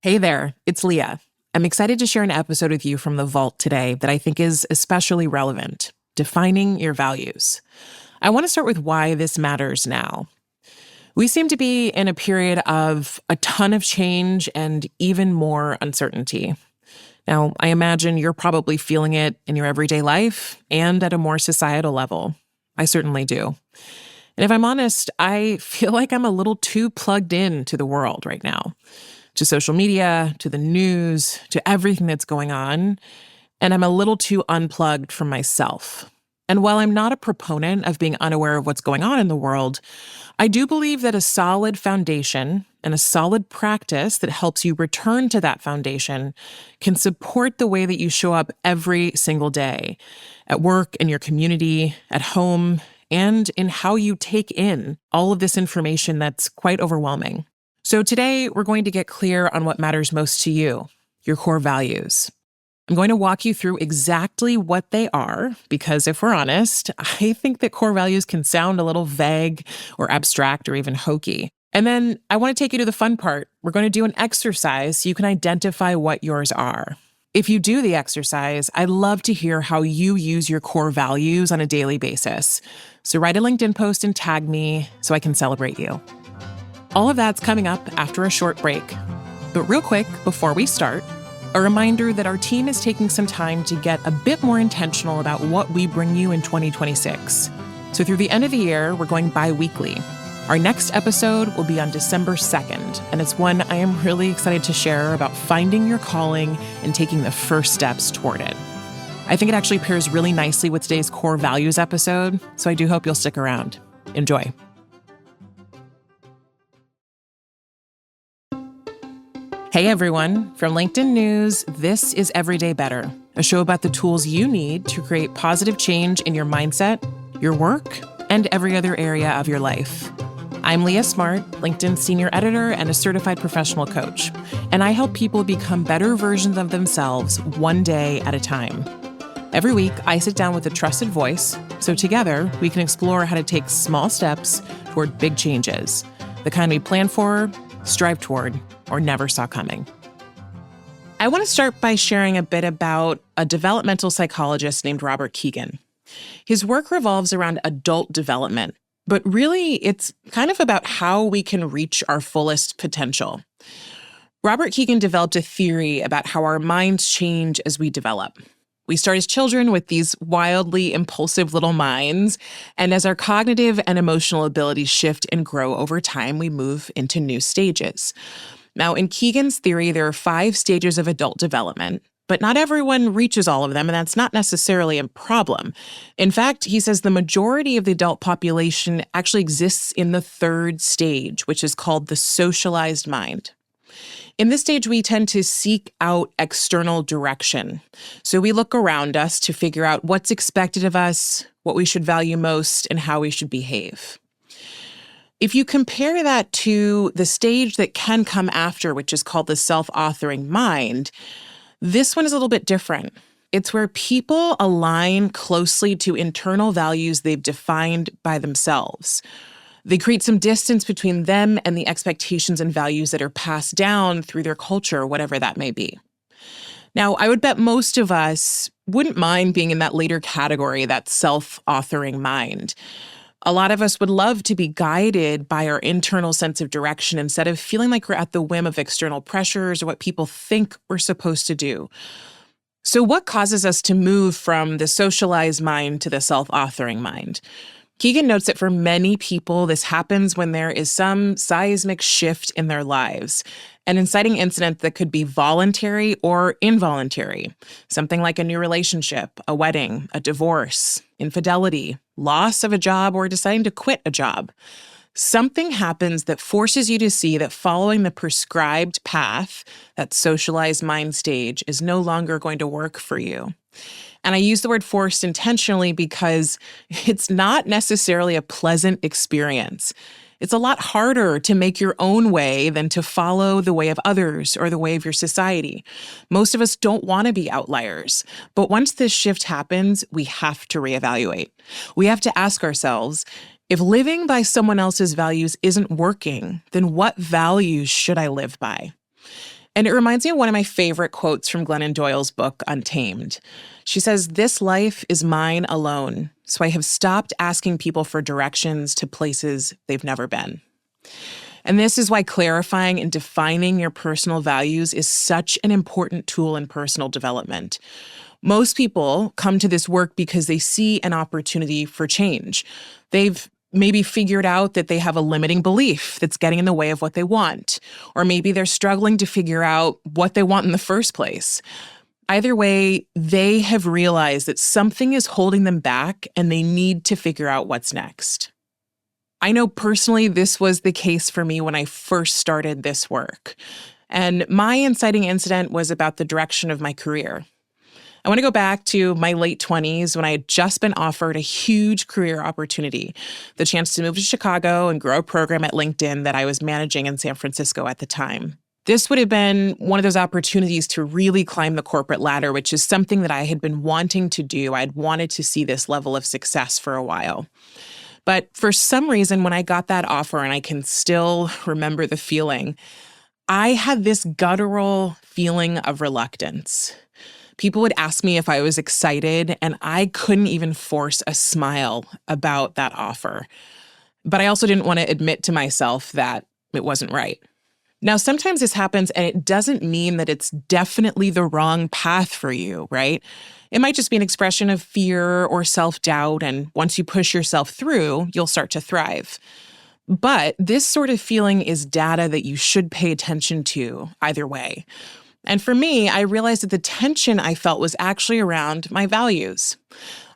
Hey there, it's Leah. I'm excited to share an episode with you from the vault today that I think is especially relevant, defining your values. I want to start with why this matters now. We seem to be in a period of a ton of change and even more uncertainty. Now, I imagine you're probably feeling it in your everyday life and at a more societal level. I certainly do. And if I'm honest, I feel like I'm a little too plugged in to the world right now, to social media, to the news, to everything that's going on, and I'm a little too unplugged from myself. And while I'm not a proponent of being unaware of what's going on in the world, I do believe that a solid foundation and a solid practice that helps you return to that foundation can support the way that you show up every single day, at work, in your community, at home, and in how you take in all of this information that's quite overwhelming. So today, we're going to get clear on what matters most to you, your core values. I'm going to walk you through exactly what they are, because if we're honest, I think that core values can sound a little vague or abstract or even hokey. And then I want to take you to the fun part. We're going to do an exercise so you can identify what yours are. If you do the exercise, I'd love to hear how you use your core values on a daily basis. So write a LinkedIn post and tag me so I can celebrate you. All of that's coming up after a short break. But real quick, before we start, a reminder that our team is taking some time to get a bit more intentional about what we bring you in 2026. So through the end of the year, we're going bi-weekly. Our next episode will be on December 2nd, and it's one I am really excited to share about finding your calling and taking the first steps toward it. I think it actually pairs really nicely with today's core values episode, so I do hope you'll stick around. Enjoy. Hey everyone, from LinkedIn News, this is Everyday Better, a show about the tools you need to create positive change in your mindset, your work, and every other area of your life. I'm Leah Smart, LinkedIn senior editor and a certified professional coach, and I help people become better versions of themselves one day at a time. Every week, I sit down with a trusted voice, so together we can explore how to take small steps toward big changes, the kind we plan for, strive toward, or never saw coming. I want to start by sharing a bit about a developmental psychologist named Robert Kegan. His work revolves around adult development, but really it's kind of about how we can reach our fullest potential. Robert Kegan developed a theory about how our minds change as we develop. We start as children with these wildly impulsive little minds, and as our cognitive and emotional abilities shift and grow over time, we move into new stages. Now, in Kegan's theory, there are 5 stages of adult development, but not everyone reaches all of them, and that's not necessarily a problem. In fact, he says the majority of the adult population actually exists in the 3rd stage, which is called the socialized mind. In this stage, we tend to seek out external direction. So we look around us to figure out what's expected of us, what we should value most, and how we should behave. If you compare that to the stage that can come after, which is called the self-authoring mind, this one is a little bit different. It's where people align closely to internal values they've defined by themselves. They create some distance between them and the expectations and values that are passed down through their culture, whatever that may be. Now, I would bet most of us wouldn't mind being in that later category, that self-authoring mind. A lot of us would love to be guided by our internal sense of direction instead of feeling like we're at the whim of external pressures or what people think we're supposed to do. So what causes us to move from the socialized mind to the self-authoring mind? Kegan notes that for many people, this happens when there is some seismic shift in their lives, an inciting incident that could be voluntary or involuntary, something like a new relationship, a wedding, a divorce, infidelity, loss of a job, or deciding to quit a job. Something happens that forces you to see that following the prescribed path, that socialized mind stage, is no longer going to work for you. And I use the word forced intentionally because it's not necessarily a pleasant experience. It's a lot harder to make your own way than to follow the way of others or the way of your society. Most of us don't want to be outliers. But once this shift happens, we have to reevaluate. We have to ask ourselves, if living by someone else's values isn't working, then what values should I live by? And it reminds me of one of my favorite quotes from Glennon Doyle's book, Untamed. She says, "This life is mine alone, so I have stopped asking people for directions to places they've never been." And this is why clarifying and defining your personal values is such an important tool in personal development. Most people come to this work because they see an opportunity for change. They've maybe figured out that they have a limiting belief that's getting in the way of what they want, or maybe they're struggling to figure out what they want in the first place. Either way, they have realized that something is holding them back and they need to figure out what's next. I know personally this was the case for me when I first started this work. And my inciting incident was about the direction of my career. I want to go back to my late 20s when I had just been offered a huge career opportunity, the chance to move to Chicago and grow a program at LinkedIn that I was managing in San Francisco at the time. This would have been one of those opportunities to really climb the corporate ladder, which is something that I had been wanting to do. I'd wanted to see this level of success for a while. But for some reason, when I got that offer, and I can still remember the feeling, I had this guttural feeling of reluctance. People would ask me if I was excited, and I couldn't even force a smile about that offer. But I also didn't want to admit to myself that it wasn't right. Now, sometimes this happens, and it doesn't mean that it's definitely the wrong path for you, right? It might just be an expression of fear or self-doubt, and once you push yourself through, you'll start to thrive. But this sort of feeling is data that you should pay attention to either way. And for me, I realized that the tension I felt was actually around my values.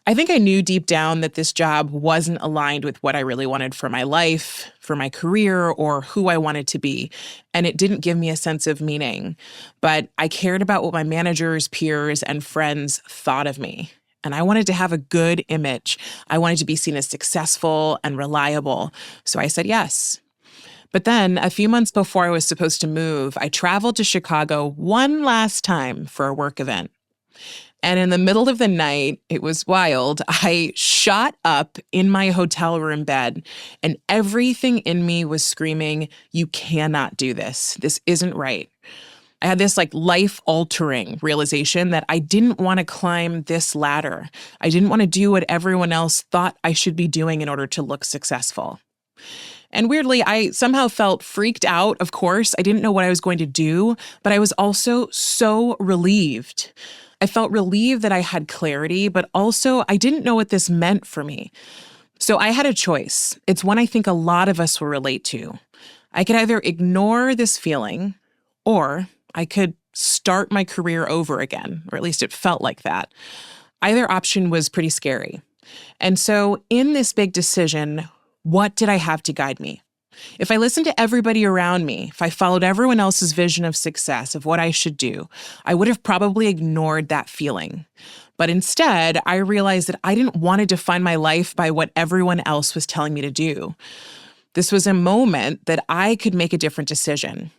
I think I knew deep down that this job wasn't aligned with what I really wanted for my life, for my career, or who I wanted to be. And it didn't give me a sense of meaning. But I cared about what my managers, peers, and friends thought of me. And I wanted to have a good image. I wanted to be seen as successful and reliable. So I said yes. But then, a few months before I was supposed to move, I traveled to Chicago one last time for a work event. And in the middle of the night, it was wild, I shot up in my hotel room bed, and everything in me was screaming, "You cannot do this. This isn't right." I had this life-altering realization that I didn't want to climb this ladder. I didn't want to do what everyone else thought I should be doing in order to look successful. And weirdly, I somehow felt freaked out, of course. I didn't know what I was going to do, but I was also so relieved. I felt relieved that I had clarity, but also I didn't know what this meant for me. So I had a choice. It's one I think a lot of us will relate to. I could either ignore this feeling, or I could start my career over again, or at least it felt like that. Either option was pretty scary. And so in this big decision, what did I have to guide me? If I listened to everybody around me, if I followed everyone else's vision of success, of what I should do, I would have probably ignored that feeling. But instead, I realized that I didn't want to define my life by what everyone else was telling me to do. This was a moment that I could make a different decision.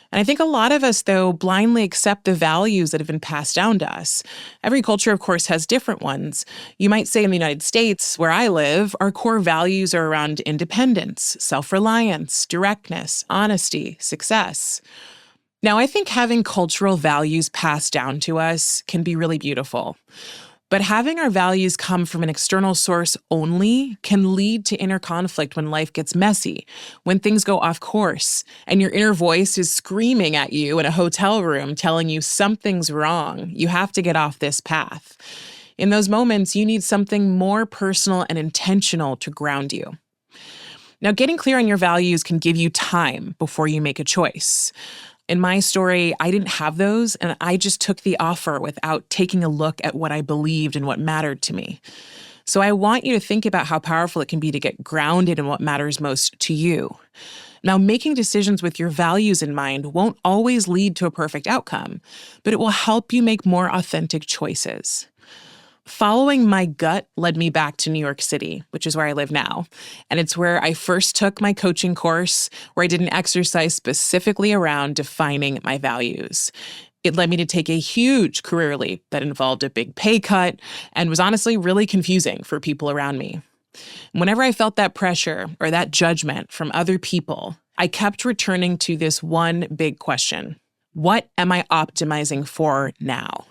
And I think a lot of us, though, blindly accept the values that have been passed down to us. Every culture, of course, has different ones. You might say in the United States, where I live, our core values are around independence, self-reliance, directness, honesty, success. Now, I think having cultural values passed down to us can be really beautiful. But having our values come from an external source only can lead to inner conflict when life gets messy, when things go off course, and your inner voice is screaming at you in a hotel room telling you something's wrong. You have to get off this path. In those moments, you need something more personal and intentional to ground you. Now, getting clear on your values can give you time before you make a choice. In my story, I didn't have those, and I just took the offer without taking a look at what I believed and what mattered to me. So I want you to think about how powerful it can be to get grounded in what matters most to you. Now, making decisions with your values in mind won't always lead to a perfect outcome, but it will help you make more authentic choices. Following my gut led me back to New York City, which is where I live now. And it's where I first took my coaching course, where I did an exercise specifically around defining my values. It led me to take a huge career leap that involved a big pay cut and was honestly really confusing for people around me. Whenever I felt that pressure or that judgment from other people, I kept returning to this one big question. What am I optimizing for now?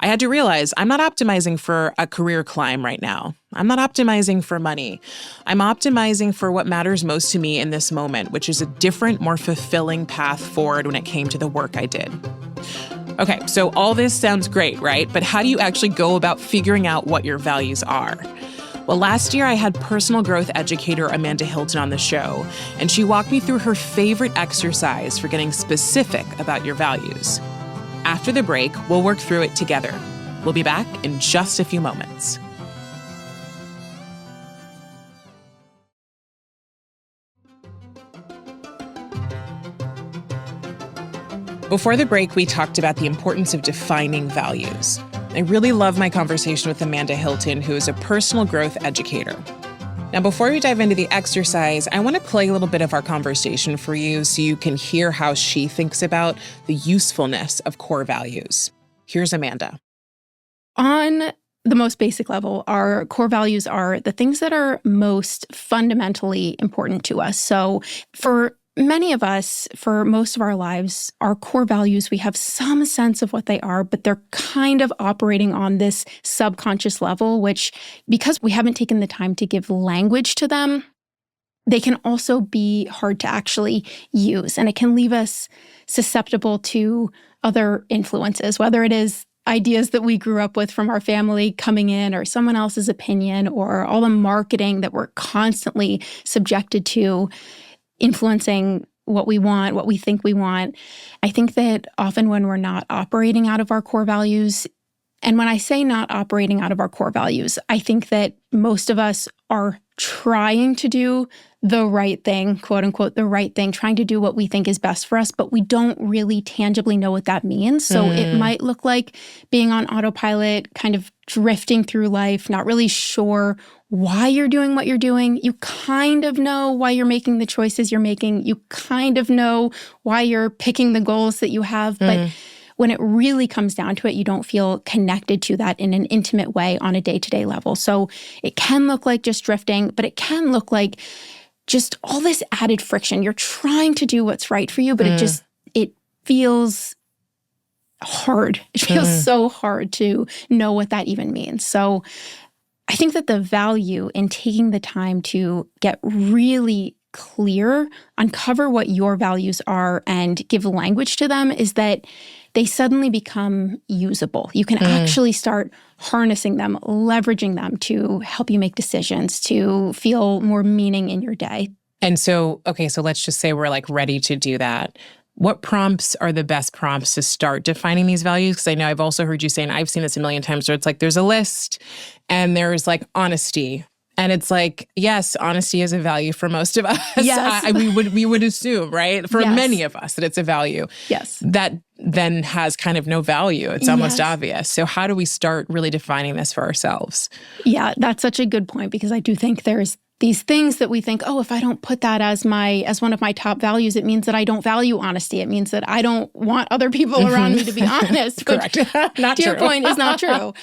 I had to realize I'm not optimizing for a career climb right now. I'm not optimizing for money. I'm optimizing for what matters most to me in this moment, which is a different, more fulfilling path forward when it came to the work I did. Okay, so all this sounds great, right? But how do you actually go about figuring out what your values are? Well, last year I had personal growth educator Amanda Hilton on the show, and she walked me through her favorite exercise for getting specific about your values. After the break, we'll work through it together. We'll be back in just a few moments. Before the break, we talked about the importance of defining values. I really love my conversation with Amanda Hilton, who is a personal growth educator. Now, before we dive into the exercise, I want to play a little bit of our conversation for you so you can hear how she thinks about the usefulness of core values. Here's Amanda. On the most basic level, our core values are the things that are most fundamentally important to us. So for many of us, for most of our lives, our core values, we have some sense of what they are, but they're kind of operating on this subconscious level, which, because we haven't taken the time to give language to them, they can also be hard to actually use. And it can leave us susceptible to other influences, whether it is ideas that we grew up with from our family coming in, or someone else's opinion, or all the marketing that we're constantly subjected to, influencing what we want, what we think we want. I think that often when we're not operating out of our core values, and when I say not operating out of our core values, I think that most of us are trying to do the right thing, quote unquote, the right thing, trying to do what we think is best for us, but we don't really tangibly know what that means. So it might look like being on autopilot, kind of drifting through life, not really sure why you're doing what you're doing. You kind of know why you're making the choices you're making. You kind of know why you're picking the goals that you have. But when it really comes down to it, you don't feel connected to that in an intimate way on a day-to-day level. So it can look like just drifting, but it can look like just all this added friction. You're trying to do what's right for you, but it feels hard. It feels so hard to know what that even means. So I think that the value in taking the time to get really clear, uncover what your values are, and give language to them is that they suddenly become usable. You can actually start harnessing them, leveraging them to help you make decisions, to feel more meaning in your day. And so, okay, so let's just say we're like ready to do that. What prompts are the best prompts to start defining these values? Because I know I've also heard you say, and I've seen this a million times, where it's like there's a list and there's like honesty. And it's like, yes, honesty is a value for most of us. Yes. We would assume, right? For many of us that it's a value. Yes. That then has kind of no value. It's almost obvious. So how do we start really defining this for ourselves? Yeah, that's such a good point, because I do think there's these things that we think, oh, if I don't put that as one of my top values, it means that I don't value honesty. It means that I don't want other people around me to be honest. Correct. Not to true. your point, is not true.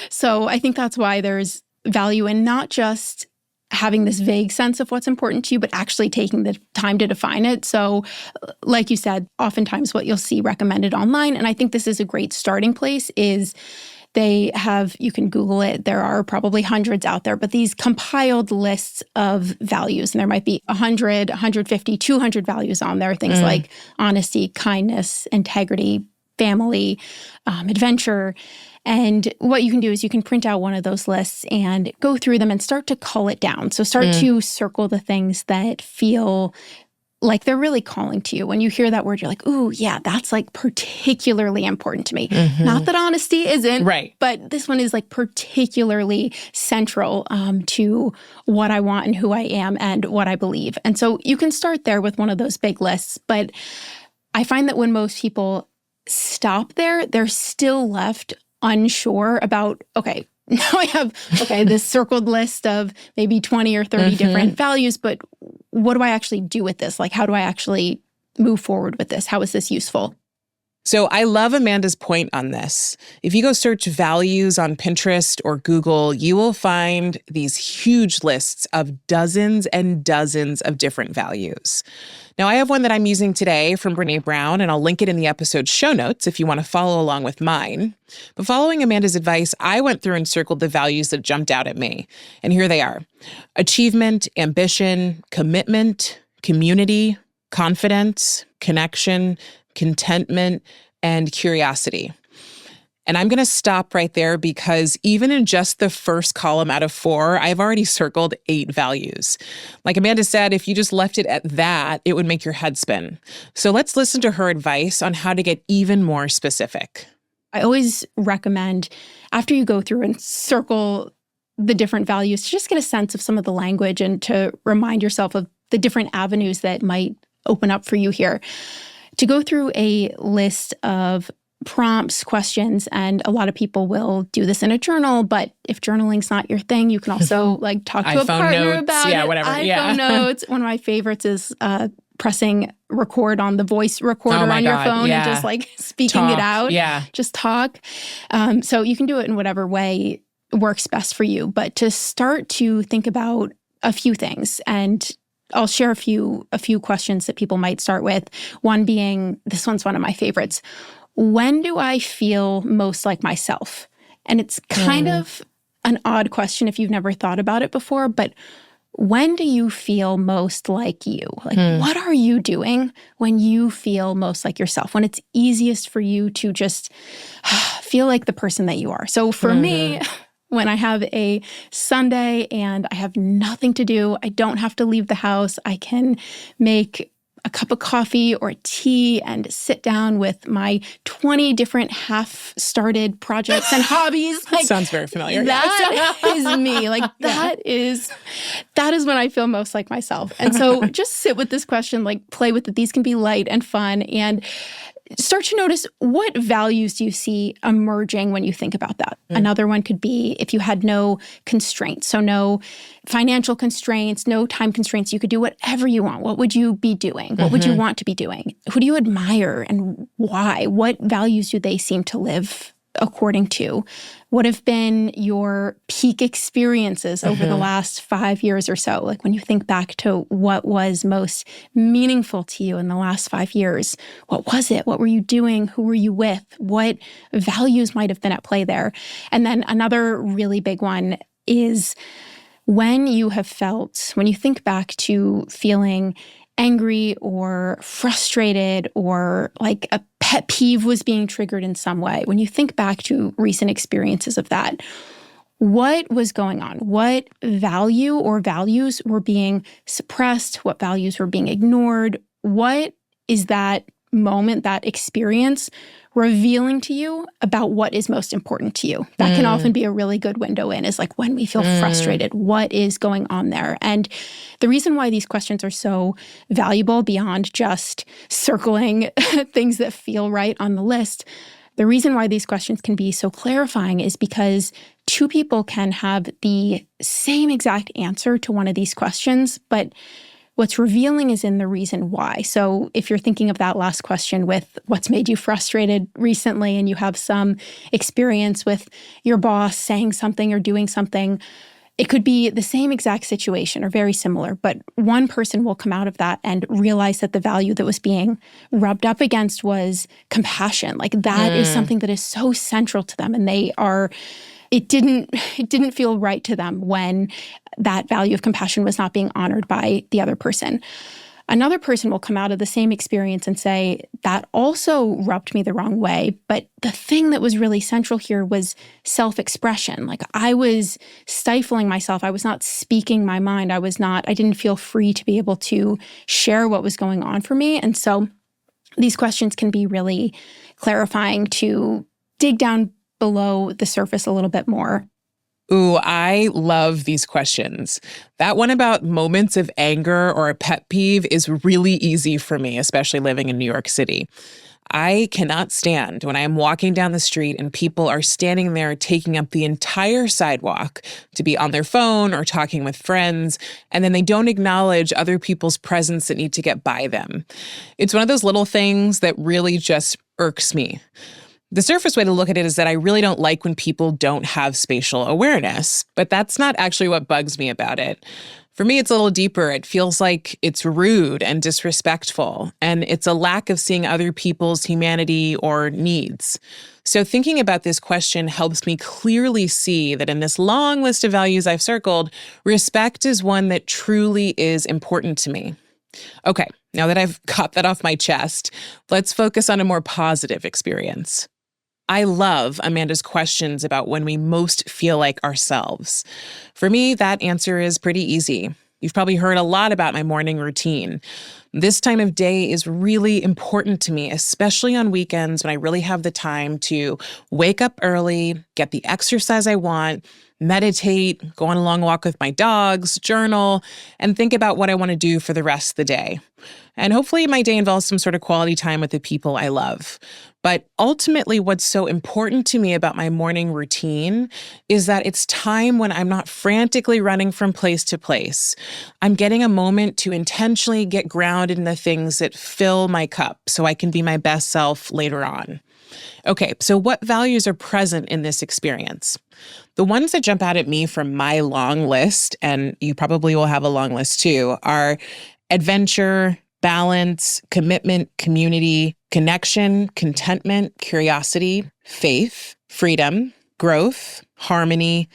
So I think that's why there's value in not just having this vague sense of what's important to you, but actually taking the time to define it. So like you said, oftentimes what you'll see recommended online, and I think this is a great starting place, is they have, you can Google it, there are probably hundreds out there, but these compiled lists of values, and there might be 100, 150, 200 values on there, things like honesty, kindness, integrity, family, adventure. And what you can do is you can print out one of those lists and go through them and start to cull it down. So start to circle the things that feel like they're really calling to you. When you hear that word, you're like, ooh, yeah, that's like particularly important to me. Not that honesty isn't, right, but this one is like particularly central to what I want and who I am and what I believe. And so you can start there with one of those big lists. But I find that when most people stop there, they're still left unsure about, okay, now I have, this circled list of maybe 20 or 30 different values, but what do I actually do with this? Like, how do I actually move forward with this? How is this useful? So I love Amanda's point on this. If you go search values on Pinterest or Google, you will find these huge lists of dozens and dozens of different values. Now, I have one that I'm using today from Brené Brown, and I'll link it in the episode show notes if you want to follow along with mine. But following Amanda's advice, I went through and circled the values that jumped out at me. And here they are: achievement, ambition, commitment, community, confidence, connection, contentment, and curiosity. And I'm going to stop right there because even in just the first column out of 4, I've already circled 8 values. Like Amanda said, if you just left it at that, it would make your head spin. So let's listen to her advice on how to get even more specific. I always recommend, after you go through and circle the different values, to just get a sense of some of the language and to remind yourself of the different avenues that might open up for you here. To go through a list of prompts, questions, and a lot of people will do this in a journal, but if journaling's not your thing, you can also talk to a partner about it. Whatever. iPhone notes. One of my favorites is pressing record on the voice recorder on your phone and just speaking it out. Yeah. Just talk. So you can do it in whatever way works best for you, but to start to think about a few things, and I'll share a few questions that people might start with. One being, this one's one of my favorites. When do I feel most like myself? And it's kind of an odd question if you've never thought about it before, but when do you feel most like you? What are you doing when you feel most like yourself? When it's easiest for you to just feel like the person that you are. So for me, when I have a Sunday and I have nothing to do, I don't have to leave the house, I can make a cup of coffee or tea and sit down with my 20 different half-started projects and hobbies. Sounds very familiar. That is me. That is when I feel most like myself. And so just sit with this question, play with it. These can be light and fun, and start to notice, what values do you see emerging when you think about that? Another one could be if you had no constraints. So no financial constraints, no time constraints. You could do whatever you want. What would you be doing? What would you want to be doing? Who do you admire and why? What values do they seem to live according to? What have been your peak experiences over the last 5 years or so? When you think back to what was most meaningful to you in the last 5 years, what was it? What were you doing? Who were you with? What values might have been at play there? And then another really big one is when you think back to feeling angry or frustrated, or a pet peeve was being triggered in some way. When you think back to recent experiences of that, what was going on? What value or values were being suppressed? What values were being ignored? What is that moment, that experience revealing to you about what is most important to you? That can often be a really good window in, is when we feel frustrated, what is going on there? And the reason why these questions are so valuable, beyond just circling things that feel right on the list, the reason why these questions can be so clarifying is because two people can have the same exact answer to one of these questions, but what's revealing is in the reason why. So if you're thinking of that last question with what's made you frustrated recently, and you have some experience with your boss saying something or doing something, it could be the same exact situation or very similar, but one person will come out of that and realize that the value that was being rubbed up against was compassion. That is something that is so central to them, and it didn't feel right to them when that value of compassion was not being honored by the other person. Another person will come out of the same experience and say, that also rubbed me the wrong way, but the thing that was really central here was self-expression. I was stifling myself. I was not speaking my mind. I didn't feel free to be able to share what was going on for me. And so these questions can be really clarifying to dig down below the surface a little bit more. Ooh, I love these questions. That one about moments of anger or a pet peeve is really easy for me, especially living in New York City. I cannot stand when I am walking down the street and people are standing there taking up the entire sidewalk to be on their phone or talking with friends, and then they don't acknowledge other people's presence that need to get by them. It's one of those little things that really just irks me. The surface way to look at it is that I really don't like when people don't have spatial awareness, but that's not actually what bugs me about it. For me, it's a little deeper. It feels like it's rude and disrespectful, and it's a lack of seeing other people's humanity or needs. So thinking about this question helps me clearly see that in this long list of values I've circled, respect is one that truly is important to me. Okay, now that I've got that off my chest, let's focus on a more positive experience. I love Amanda's questions about when we most feel like ourselves. For me, that answer is pretty easy. You've probably heard a lot about my morning routine. This time of day is really important to me, especially on weekends when I really have the time to wake up early, get the exercise I want, meditate, go on a long walk with my dogs, journal, and think about what I want to do for the rest of the day. And hopefully my day involves some sort of quality time with the people I love. But ultimately, what's so important to me about my morning routine is that it's time when I'm not frantically running from place to place. I'm getting a moment to intentionally get grounded in the things that fill my cup so I can be my best self later on. Okay, so what values are present in this experience? The ones that jump out at me from my long list, and you probably will have a long list too, are adventure, balance, commitment, community, connection, contentment, curiosity, faith, freedom, growth, harmony,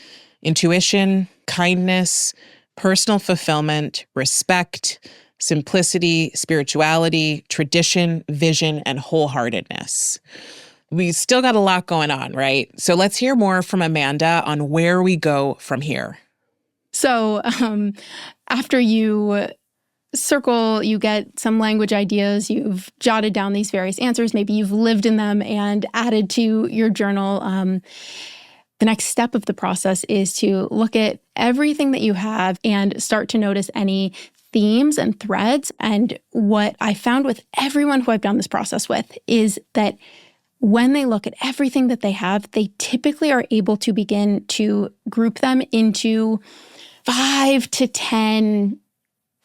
intuition, kindness, personal fulfillment, respect, simplicity, spirituality, tradition, vision, and wholeheartedness. We still got a lot going on, right? So let's hear more from Amanda on where we go from here. So after you circle, you get some language ideas, you've jotted down these various answers, maybe you've lived in them and added to your journal. The next step of the process is to look at everything that you have and start to notice any themes and threads. And what I found with everyone who I've done this process with is that when they look at everything that they have, they typically are able to begin to group them into 5 to 10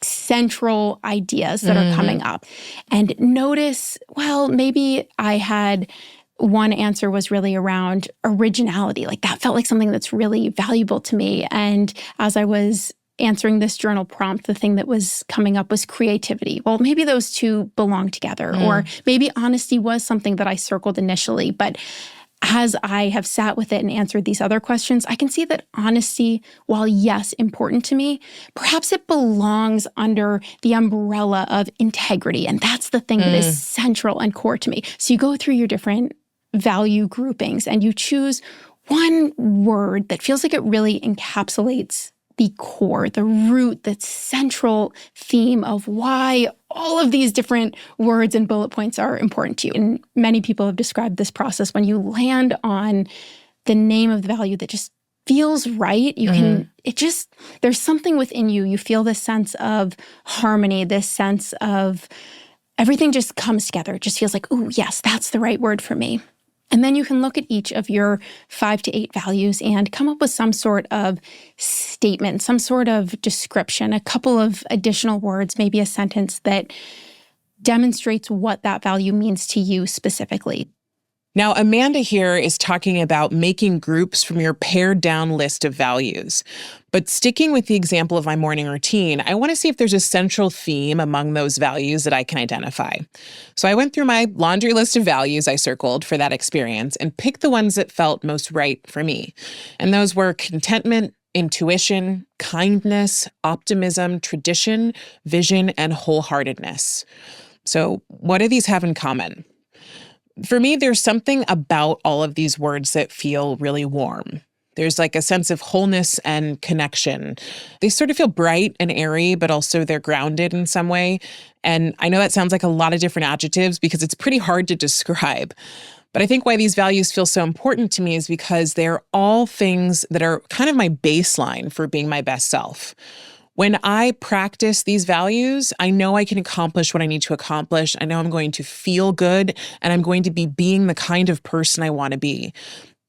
central ideas that are coming up. And notice, well, maybe I had one answer was really around originality. Like that felt like something that's really valuable to me. And as I was answering this journal prompt, the thing that was coming up was creativity. Well, maybe those two belong together. Or maybe honesty was something that I circled initially. But as I have sat with it and answered these other questions, I can see that honesty, while yes, important to me, perhaps it belongs under the umbrella of integrity. And that's the thing that is central and core to me. So you go through your different value groupings and you choose one word that feels like it really encapsulates the core, the root, the central theme of why all of these different words and bullet points are important to you. And many people have described this process when you land on the name of the value that just feels right. You can, there's something within you. You feel this sense of harmony, this sense of everything just comes together. It just feels like, ooh, yes, that's the right word for me. And then you can look at each of your 5 to 8 values and come up with some sort of statement, some sort of description, a couple of additional words, maybe a sentence that demonstrates what that value means to you specifically. Now, Amanda here is talking about making groups from your pared down list of values. But sticking with the example of my morning routine, I want to see if there's a central theme among those values that I can identify. So I went through my laundry list of values I circled for that experience and picked the ones that felt most right for me. And those were contentment, intuition, kindness, optimism, tradition, vision, and wholeheartedness. So what do these have in common? For me, there's something about all of these words that feel really warm. There's like a sense of wholeness and connection. They sort of feel bright and airy, but also they're grounded in some way. And I know that sounds like a lot of different adjectives because it's pretty hard to describe. But I think why these values feel so important to me is because they're all things that are kind of my baseline for being my best self. When I practice these values, I know I can accomplish what I need to accomplish. I know I'm going to feel good and I'm going to be being the kind of person I want to be.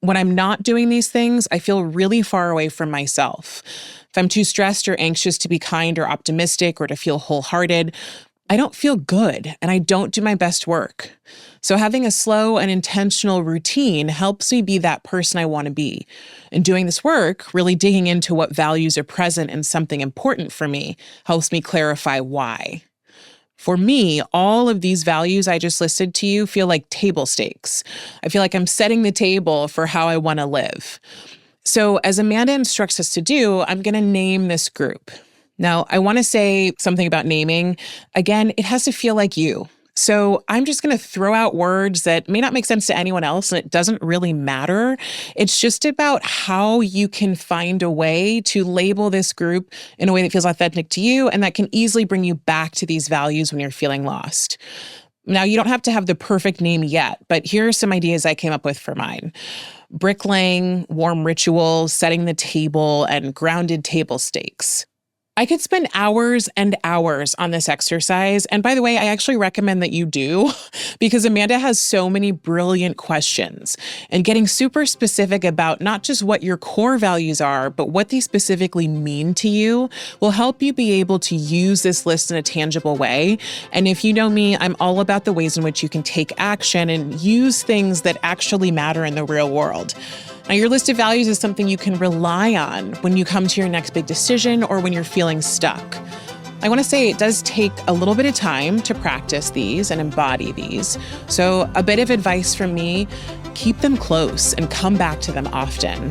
When I'm not doing these things, I feel really far away from myself. If I'm too stressed or anxious to be kind or optimistic or to feel wholehearted, I don't feel good and I don't do my best work. So having a slow and intentional routine helps me be that person I want to be. And doing this work, really digging into what values are present in something important for me, helps me clarify why. For me, all of these values I just listed to you feel like table stakes. I feel like I'm setting the table for how I want to live. So as Amanda instructs us to do, I'm going to name this group. Now, I want to say something about naming. Again, it has to feel like you. So I'm just going to throw out words that may not make sense to anyone else, and it doesn't really matter. It's just about how you can find a way to label this group in a way that feels authentic to you and that can easily bring you back to these values when you're feeling lost. Now, you don't have to have the perfect name yet, but here are some ideas I came up with for mine. Bricklaying, warm rituals, setting the table, and grounded table stakes. I could spend hours and hours on this exercise. And by the way, I actually recommend that you do because Amanda has so many brilliant questions. And getting super specific about not just what your core values are, but what they specifically mean to you will help you be able to use this list in a tangible way. And if you know me, I'm all about the ways in which you can take action and use things that actually matter in the real world. Now, your list of values is something you can rely on when you come to your next big decision or when you're feeling stuck. I want to say it does take a little bit of time to practice these and embody these. So a bit of advice from me, keep them close and come back to them often.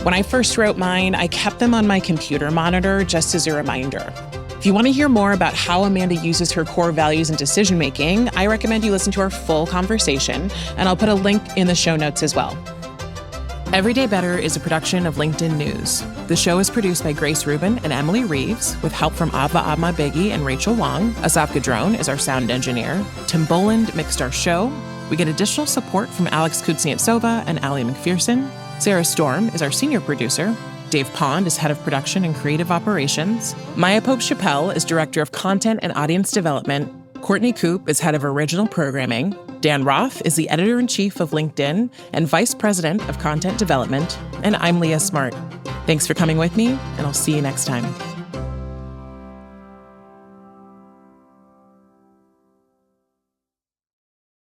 When I first wrote mine, I kept them on my computer monitor just as a reminder. If you want to hear more about how Amanda uses her core values in decision-making, I recommend you listen to our full conversation, and I'll put a link in the show notes as well. Everyday Better is a production of LinkedIn News. The show is produced by Grace Rubin and Emily Reeves, with help from Ava Begi and Rachel Wong. Asaf Gadron is our sound engineer. Tim Boland mixed our show. We get additional support from Alex Kuznetsova and Ali McPherson. Sarah Storm is our senior producer. Dave Pond is head of production and creative operations. Maya Pope-Chappelle is director of content and audience development. Courtney Koop is head of original programming. Dan Roth is the editor-in-chief of LinkedIn and vice president of content development. And I'm Leah Smart. Thanks for coming with me, and I'll see you next time.